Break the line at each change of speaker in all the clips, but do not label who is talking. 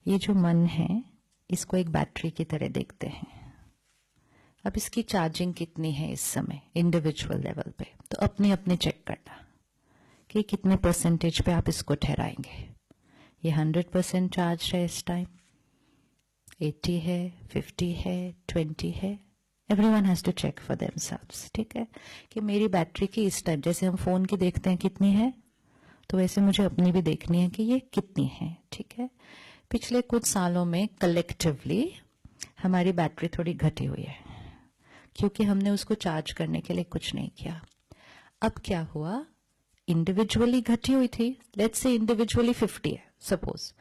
ये जो मन है इसको एक बैटरी की तरह देखते हैं। अब इसकी चार्जिंग कितनी है इस समय इंडिविजुअल लेवल पे, तो अपने अपने चेक करना कि कितने परसेंटेज पे आप इसको ठहराएंगे। ये 100% चार्ज है इस टाइम, 80 है, 50 है, 20 है। Everyone has to check for themselves, ठीक है, कि मेरी बैटरी की इस टाइम, जैसे हम फोन की देखते हैं कितनी है, तो वैसे मुझे अपनी भी देखनी है कि ये कितनी है, ठीक है। पिछले कुछ सालों में कलेक्टिवली हमारी बैटरी थोड़ी घटी हुई है क्योंकि हमने उसको चार्ज करने के लिए कुछ नहीं किया। अब क्या हुआ, इंडिविजुअली घटी हुई थी, लेट्स से इंडिविजुअली 50 है सपोज,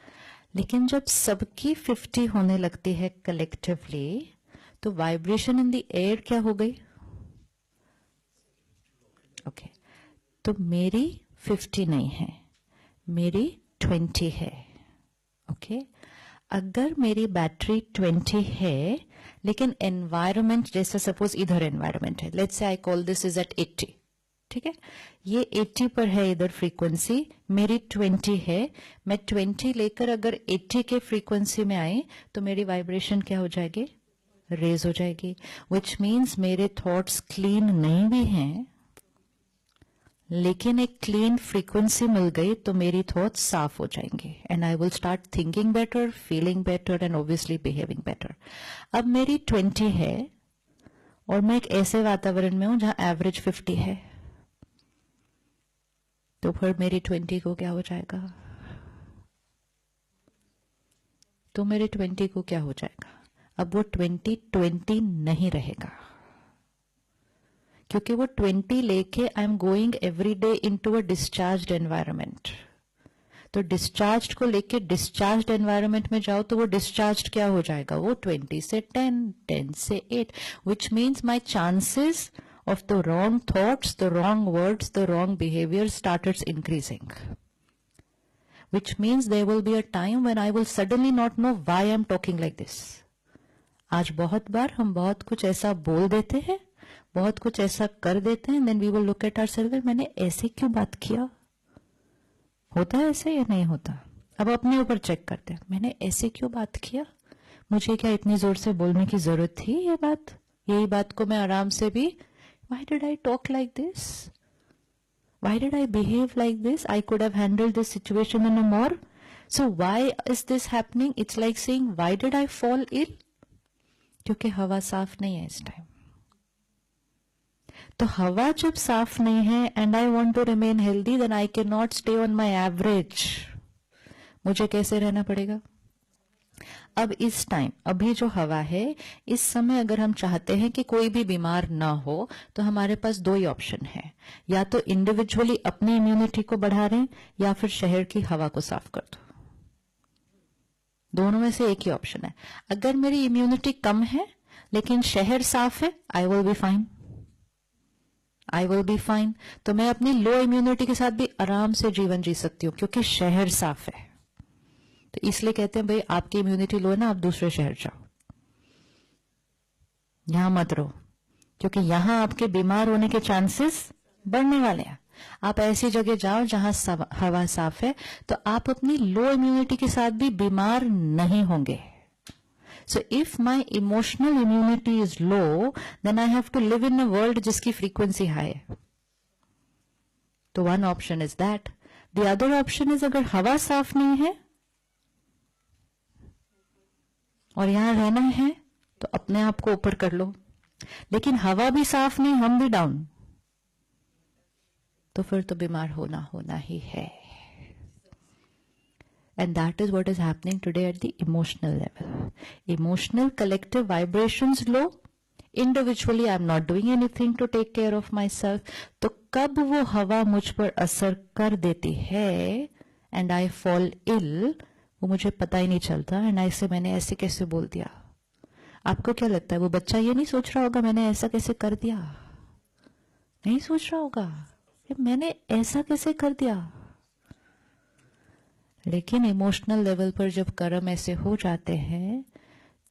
लेकिन जब सबकी 50 होने लगती है कलेक्टिवली, तो वाइब्रेशन इन द एयर क्या हो गई, ओके, तो मेरी 50 नहीं है, मेरी 20 है, ओके। अगर मेरी बैटरी 20 है लेकिन एनवायरमेंट, जैसा सपोज इधर एनवायरमेंट है, let's say I call this is at 80, ठीक है, ये 80 पर है इधर फ्रीक्वेंसी, मेरी 20 है, मैं 20 लेकर अगर 80 के फ्रीक्वेंसी में आई तो मेरी वाइब्रेशन क्या हो जाएगी, रेज हो जाएगी, विच मीन्स मेरे थॉट्स क्लीन नहीं भी हैं लेकिन एक क्लीन फ्रीक्वेंसी मिल गई तो मेरी थॉट्स साफ हो जाएंगे and I will start thinking better, feeling better and obviously behaving better. अब मेरी 20 है और मैं एक ऐसे वातावरण में हूं जहां एवरेज 50 है, तो फिर मेरी 20 को क्या हो जाएगा, तो मेरे 20 को क्या हो जाएगा, अब वो 20 नहीं रहेगा क्योंकि वो 20 लेके I am going every day into a discharged environment. तो डिस्चार्ज्ड को लेके डिस्चार्ज्ड एनवायरनमेंट में जाओ तो वो डिस्चार्ज्ड क्या हो जाएगा, वो 20 से 10, 10 से 8, which means my chances of the wrong thoughts, the wrong words, the wrong behavior starts increasing. Which means there will be a time when I will suddenly not know why I'm talking like this. आज बहुत बार हम बहुत कुछ ऐसा बोल देते हैं, बहुत कुछ ऐसा कर देते हैं, then we will look at ourselves, मैंने ऐसे क्यों बात किया, होता है ऐसे या नहीं होता। अब अपने ऊपर चेक करते हैं, मैंने ऐसे क्यों बात किया, मुझे क्या इतनी जोर से बोलने की जरूरत थी, ये बात, यही बात को मैं आराम से भी, why did I talk like this? Why did I behave like this? I could have handled this situation in a more. So why is this happening? It's like saying, why did I fall ill? क्योंकि हवा साफ नहीं है इस time. तो हवा जब साफ नहीं है and I want to remain healthy, then I cannot stay on my average. मुझे कैसे रहना पड़ेगा? अब इस टाइम, अभी जो हवा है इस समय, अगर हम चाहते हैं कि कोई भी बीमार ना हो तो हमारे पास दो ही ऑप्शन है, या तो इंडिविजुअली अपनी इम्यूनिटी को बढ़ा रहे हैं या फिर शहर की हवा को साफ कर दो, दोनों में से एक ही ऑप्शन है। अगर मेरी इम्यूनिटी कम है लेकिन शहर साफ है, I will be fine, I will be fine, तो मैं अपनी लो इम्यूनिटी के साथ भी आराम से जीवन जी सकती हूं क्योंकि शहर साफ है। तो इसलिए कहते हैं भाई आपकी इम्यूनिटी लो है ना, आप दूसरे शहर जाओ, यहां मत रहो क्योंकि यहां आपके बीमार होने के चांसेस बढ़ने वाले हैं। आप ऐसी जगह जाओ जहां हवा साफ है, तो आप अपनी लो इम्यूनिटी के साथ भी बीमार नहीं होंगे। So if my emotional immunity is low, then I have to live in a world जिसकी फ्रीक्वेंसी हाई है। तो one option is that. The other option is, अगर हवा साफ नहीं है और यहां रहना है तो अपने आप को ऊपर कर लो, लेकिन हवा भी साफ नहीं, हम भी डाउन, तो फिर तो बीमार होना ही है। And that is what is happening today at the emotional level. Emotional collective vibrations low, individually I am not doing anything to take care of my self. तो कब वो हवा मुझ पर असर कर देती है एंड आई फॉल इल, वो मुझे पता ही नहीं चलता, एंड ऐसे मैंने ऐसे कैसे बोल दिया। आपको क्या लगता है वो बच्चा ये नहीं सोच रहा होगा मैंने ऐसा कैसे कर दिया, नहीं सोच रहा होगा मैंने ऐसा कैसे कर दिया। लेकिन इमोशनल लेवल पर जब कर्म ऐसे हो जाते हैं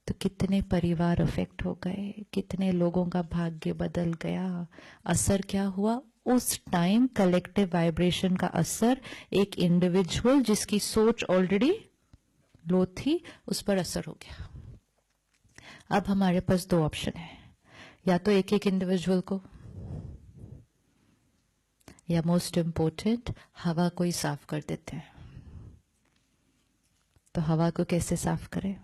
तो कितने परिवार अफेक्ट हो गए, कितने लोगों का भाग्य बदल गया। असर क्या हुआ, उस टाइम कलेक्टिव वाइब्रेशन का असर एक इंडिविजुअल जिसकी सोच ऑलरेडी लो थी, उस पर असर हो गया। अब हमारे पास दो ऑप्शन है, या तो एक एक इंडिविजुअल को, या मोस्ट इंपोर्टेंट हवा को ही साफ कर देते हैं। तो हवा को कैसे साफ करें?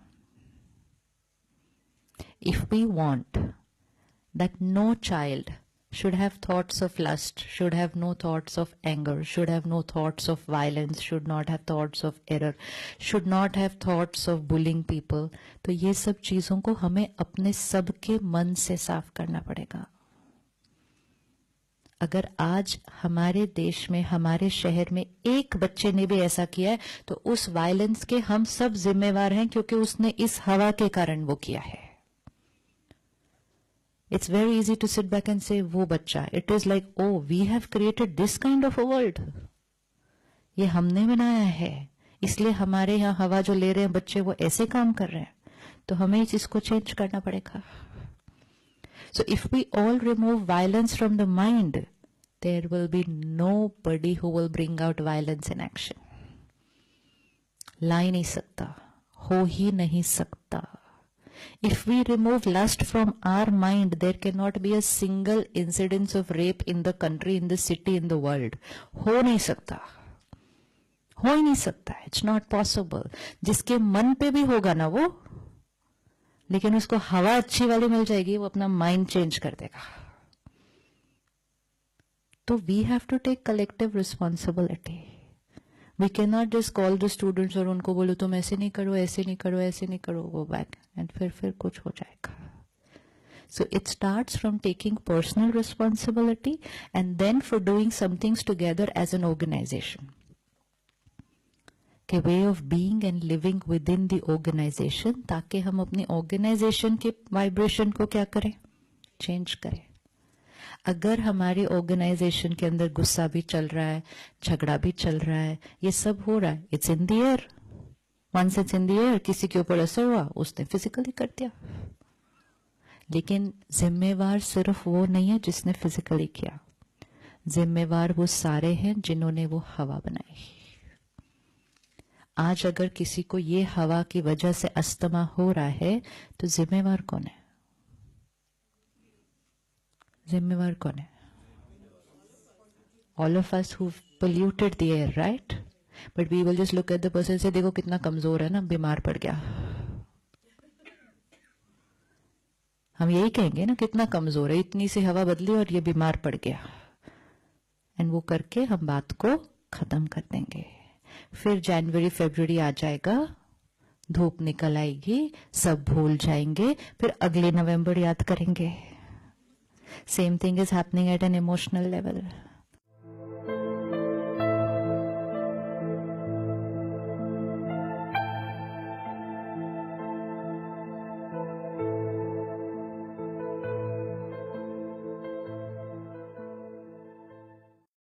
If we want that no child should have thoughts of lust, should have no thoughts of anger, should have no thoughts of violence, should not have thoughts of error, should not have thoughts of bullying people, तो ये सब चीजों को हमें अपने सबके मन से साफ करना पड़ेगा। अगर आज हमारे देश में, हमारे शहर में एक बच्चे ने भी ऐसा किया है, तो उस वायलेंस के हम सब जिम्मेवार हैं, क्योंकि उसने इस हवा के कारण वो किया है। It's very easy to sit back and say, वो बच्चा, it is like, oh, we have created this kind of a world. ये हमने बनाया है, इसलिए हमारे यहाँ हवा जो ले रहे हैं बच्चे, वो ऐसे काम कर रहे हैं, तो हमें इस इसको चेंज करना पड़ेगा। So if we all remove violence from the mind, there will be nobody who will bring out violence in action. ला ही नहीं सकता, हो ही नहीं सकता। If we remove lust from our mind, there cannot be a single incidence of rape in the country, in the city, in the world. हो नहीं सकता, हो ही नहीं सकता। It's not possible. जिसके मन पे भी होगा ना वो, लेकिन उसको हवा अच्छी वाली मिल जाएगी, वो अपना माइंड चेंज कर देगा। तो we have to take collective responsibility. We can not just call the students और उनको बोलो तुम ऐसे नहीं करो, ऐसे नहीं करो, ऐसे नहीं करो, गो बैक, एंड फिर कुछ हो जाएगा। So it starts from taking personal responsibility and then for doing some things together as an organisation. के way of being and living within the organisation, ताकि हम अपनी ऑर्गेनाइजेशन के वाइब्रेशन को क्या करें, चेंज करें। अगर हमारी ऑर्गेनाइजेशन के अंदर गुस्सा भी चल रहा है, झगड़ा भी चल रहा है, ये सब हो रहा है, it's in the air. Once it's in the air, किसी के ऊपर असर हुआ, उसने फिजिकली कर दिया। लेकिन जिम्मेवार सिर्फ वो नहीं है जिसने फिजिकली किया, जिम्मेवार वो सारे हैं जिन्होंने वो हवा बनाई। आज अगर किसी को ये हवा की वजह से अस्थमा हो रहा है, तो जिम्मेवार कौन है? जिम्मेवार कौन है? All of us who've polluted the air, right? But we will just look at the person and say, देखो कितना कमजोर है ना, बीमार पड़ गया। हम यही कहेंगे ना, कितना कमजोर है, इतनी सी हवा बदली और ये बीमार पड़ गया, एंड वो करके हम बात को खत्म कर देंगे। फिर जनवरी फरवरी आ जाएगा, धूप निकल आएगी, सब भूल जाएंगे, फिर अगले नवंबर याद करेंगे। Same thing is happening at an emotional level.